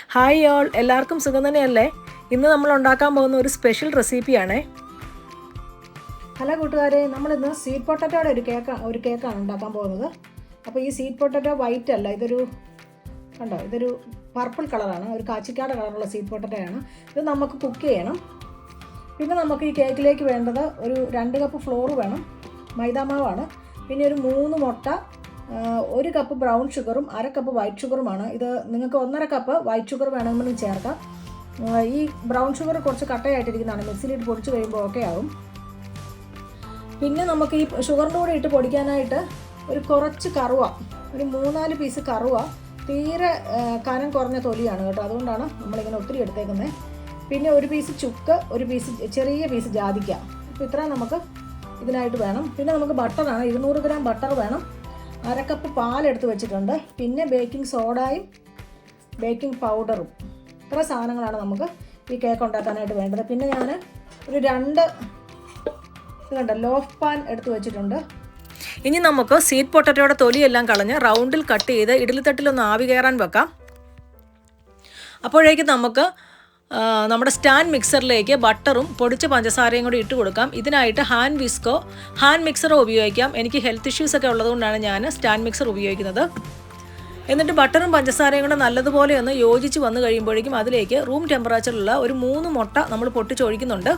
Hi all, എല്ലാവർക്കും സുഖം തന്നെയല്ലേ? ഇന്ന് നമ്മൾ ഉണ്ടാക്കാൻ പോകുന്ന ഒരു സ്പെഷ്യൽ റെസിപ്പിയാണേ. ഹലോ കൂട്ടുകാരെ, നമ്മളിന്ന് സ്വീറ്റ് പൊട്ടറ്റോയുടെ ഒരു കേക്കാണ് ഉണ്ടാക്കാൻ പോകുന്നത്. അപ്പോൾ ഈ സ്വീറ്റ് പൊട്ടറ്റോ വൈറ്റ് അല്ല, ഇതൊരു പർപ്പിൾ കളറാണ്, ഒരു കാച്ചിക്കാട് കളറുള്ള സ്വീറ്റ് പൊട്ടറ്റോയാണ്. ഇത് നമുക്ക് കുക്ക് ചെയ്യണം. പിന്നെ നമുക്ക് ഈ കേക്കിലേക്ക് വേണ്ടത് ഒരു 2 കപ്പ് ഫ്ലോർ വേണം, മൈദാമാവാണ്. പിന്നെ ഒരു 3 മുട്ട, 1 കപ്പ് ബ്രൗൺ ഷുഗറും 1/2 കപ്പ് വൈറ്റ് ഷുഗറുമാണ്. ഇത് നിങ്ങൾക്ക് 1.5 കപ്പ് വൈറ്റ് ഷുഗർ വേണമെങ്കിലും ചേർക്കാം. ഈ ബ്രൗൺ ഷുഗർ കുറച്ച് കട്ടയായിട്ടിരിക്കുന്നതാണ്, മിക്സിയിലിട്ട് പൊടിച്ച് കഴിയുമ്പോൾ ഓക്കെ ആവും. പിന്നെ നമുക്ക് ഈ ഷുഗറിൻ്റെ കൂടെ ഇട്ട് പൊടിക്കാനായിട്ട് കുറച്ച് കറുവ, ഒരു 3-4 പീസ് കറുവ, തീരെ കനം കുറഞ്ഞ തൊലിയാണ് കേട്ടോ, അതുകൊണ്ടാണ് നമ്മളിങ്ങനെ ഒത്തിരി എടുത്തേക്കുന്നത്. പിന്നെ 1 പീസ് ചുക്ക്, 1 ചെറിയ പീസ് ജാതിക്ക. അപ്പോൾ ഇത്ര നമുക്ക് ഇതിനായിട്ട് വേണം. പിന്നെ നമുക്ക് ബട്ടറാണ്, 200 ഗ്രാം ബട്ടർ വേണം. 1/2 കപ്പ് പാലെടുത്ത് വെച്ചിട്ടുണ്ട്. പിന്നെ ബേക്കിംഗ് സോഡയും ബേക്കിംഗ് പൗഡറും. ഇത്ര സാധനങ്ങളാണ് നമുക്ക് ഈ കേക്ക് ഉണ്ടാക്കാനായിട്ട് വേണ്ടത്. പിന്നെ ഞാൻ ഒരു 2 ലോഫ് പാൻ എടുത്ത് വെച്ചിട്ടുണ്ട്. ഇനി നമുക്ക് സ്വീറ്റ് പൊട്ടറ്റോയുടെ തൊലിയെല്ലാം കളഞ്ഞ് റൗണ്ടിൽ കട്ട് ചെയ്ത് ഇഡ്ഡലിത്തട്ടിലൊന്ന് ആവി കയറാൻ വെക്കാം. അപ്പോഴേക്കും നമുക്ക് നമ്മുടെ സ്റ്റാൻഡ് മിക്സറിലേക്ക് ബട്ടറും പൊടിച്ച പഞ്ചസാരയും കൂടി ഇട്ട് കൊടുക്കാം. ഇതിനായിട്ട് ഹാൻഡ് മിക്സറോ ഉപയോഗിക്കാം. എനിക്ക് ഹെൽത്ത് ഇഷ്യൂസ് ഒക്കെ ഉള്ളതുകൊണ്ടാണ് ഞാൻ സ്റ്റാൻഡ് മിക്സർ ഉപയോഗിക്കുന്നത്. എന്നിട്ട് ബട്ടറും പഞ്ചസാരയും കൂടെ നല്ലതുപോലെ ഒന്ന് യോജിച്ച് വന്നു കഴിയുമ്പോഴേക്കും അതിലേക്ക് റൂം ടെമ്പറേച്ചറിലുള്ള ഒരു 3 മുട്ട നമ്മൾ പൊട്ടിച്ചൊഴിക്കുന്നുണ്ട്.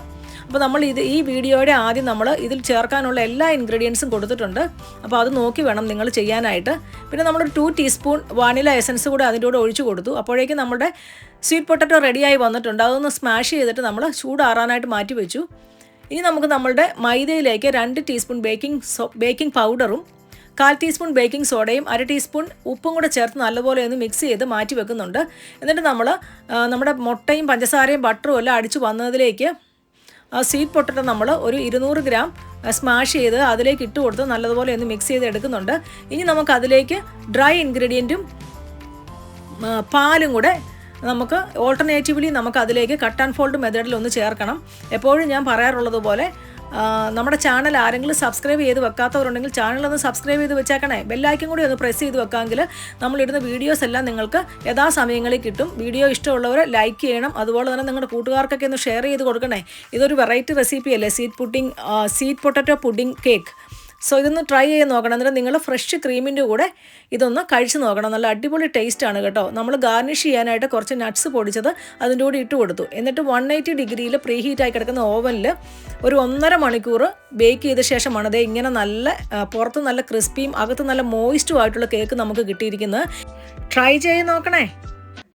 അപ്പോൾ നമ്മൾ ഈ വീഡിയോയുടെ ആദ്യം നമ്മൾ ഇതിൽ ചേർക്കാനുള്ള എല്ലാ ഇൻഗ്രീഡിയൻസും കൊടുത്തിട്ടുണ്ട്. അപ്പോൾ അത് നോക്കി വേണം നിങ്ങൾ ചെയ്യാനായിട്ട്. പിന്നെ നമ്മളൊരു 2 ടീസ്പൂൺ വാനില എസൻസ് കൂടെ അതിൻ്റെ കൂടെ ഒഴിച്ചു കൊടുത്തു. അപ്പോഴേക്കും നമ്മുടെ സ്വീറ്റ് പൊട്ടറ്റോ റെഡിയായി വന്നിട്ടുണ്ട്. അതൊന്ന് സ്മാഷ് ചെയ്തിട്ട് നമ്മൾ ചൂടാറാനായിട്ട് മാറ്റി വെച്ചു. ഇനി നമുക്ക് നമ്മളുടെ മൈദയിലേക്ക് 2 ടീസ്പൂൺ ബേക്കിംഗ് പൗഡറും 1/4 ടീസ്പൂൺ ബേക്കിംഗ് സോഡയും 1/2 ടീസ്പൂൺ ഉപ്പും കൂടെ ചേർത്ത് നല്ലപോലെ ഒന്ന് മിക്സ് ചെയ്ത് മാറ്റി വെക്കുന്നുണ്ട്. എന്നിട്ട് നമ്മൾ നമ്മുടെ മുട്ടയും പഞ്ചസാരയും ബട്ടറും എല്ലാം അടിച്ച് വന്നതിലേക്ക് സ്വീറ്റ് പൊട്ടറ്റോ നമ്മൾ ഒരു 200 ഗ്രാം സ്മാഷ് ചെയ്ത് അതിലേക്ക് ഇട്ട് കൊടുത്ത് നല്ലതുപോലെ ഒന്ന് മിക്സ് ചെയ്ത് എടുക്കുന്നുണ്ട്. ഇനി നമുക്ക് അതിലേക്ക് ഡ്രൈ ഇൻഗ്രീഡിയൻറ്റും പാലും കൂടെ നമുക്ക് ഓൾട്ടർനേറ്റീവ്ലി നമുക്ക് അതിലേക്ക് കട്ട് ആൻഡ് ഫോൾഡ് മെത്തേഡിൽ ഒന്ന് ചേർക്കണം. എപ്പോഴും ഞാൻ പറയാറുള്ളത് പോലെ നമ്മുടെ ചാനൽ ആരെങ്കിലും സബ്സ്ക്രൈബ് ചെയ്ത് വെക്കാത്തവരുണ്ടെങ്കിൽ ചാനലൊന്ന് സബ്സ്ക്രൈബ് ചെയ്ത് വെച്ചേക്കണേ. ബെല്ലൈക്കൻ കൂടി ഒന്ന് പ്രസ് ചെയ്ത് വെക്കാമെങ്കിൽ നമ്മളിടുന്ന വീഡിയോസ് എല്ലാം നിങ്ങൾക്ക് യഥാസമയങ്ങളിൽ കിട്ടും. വീഡിയോ ഇഷ്ടമുള്ളവർ ലൈക്ക് ചെയ്യണം. അതുപോലെ തന്നെ നിങ്ങളുടെ കൂട്ടുകാർക്കൊക്കെ ഒന്ന് ഷെയർ ചെയ്ത് കൊടുക്കണേ. ഇതൊരു വെറൈറ്റി റെസിപ്പി അല്ലേ, sweet potato pudding cake. So ഇതൊന്ന് ട്രൈ ചെയ്ത് നോക്കണം. എന്നിട്ട് നിങ്ങൾ ഫ്രഷ് ക്രീമിൻ്റെ കൂടെ ഇതൊന്ന് കഴിച്ച് നോക്കണം. നല്ല അടിപൊളി ടേസ്റ്റാണ് കേട്ടോ. നമ്മൾ ഗാർണിഷ് ചെയ്യാനായിട്ട് കുറച്ച് നട്ട്സ് പൊടിച്ചത് അതിൻ്റെ കൂടെ ഇട്ട് കൊടുത്തു. എന്നിട്ട് 180 ഡിഗ്രിയിൽ പ്രീ ഹീറ്റായി കിടക്കുന്ന ഓവനിൽ ഒരു 1.5 മണിക്കൂർ ബേക്ക് ചെയ്ത ശേഷമാണ് ഇത് ഇങ്ങനെ നല്ല പുറത്ത് നല്ല ക്രിസ്പിയും അകത്ത് നല്ല മോയിസ്റ്റും ആയിട്ടുള്ള കേക്ക് നമുക്ക് കിട്ടിയിരിക്കുന്നത്. ട്രൈ ചെയ്ത് നോക്കണേ.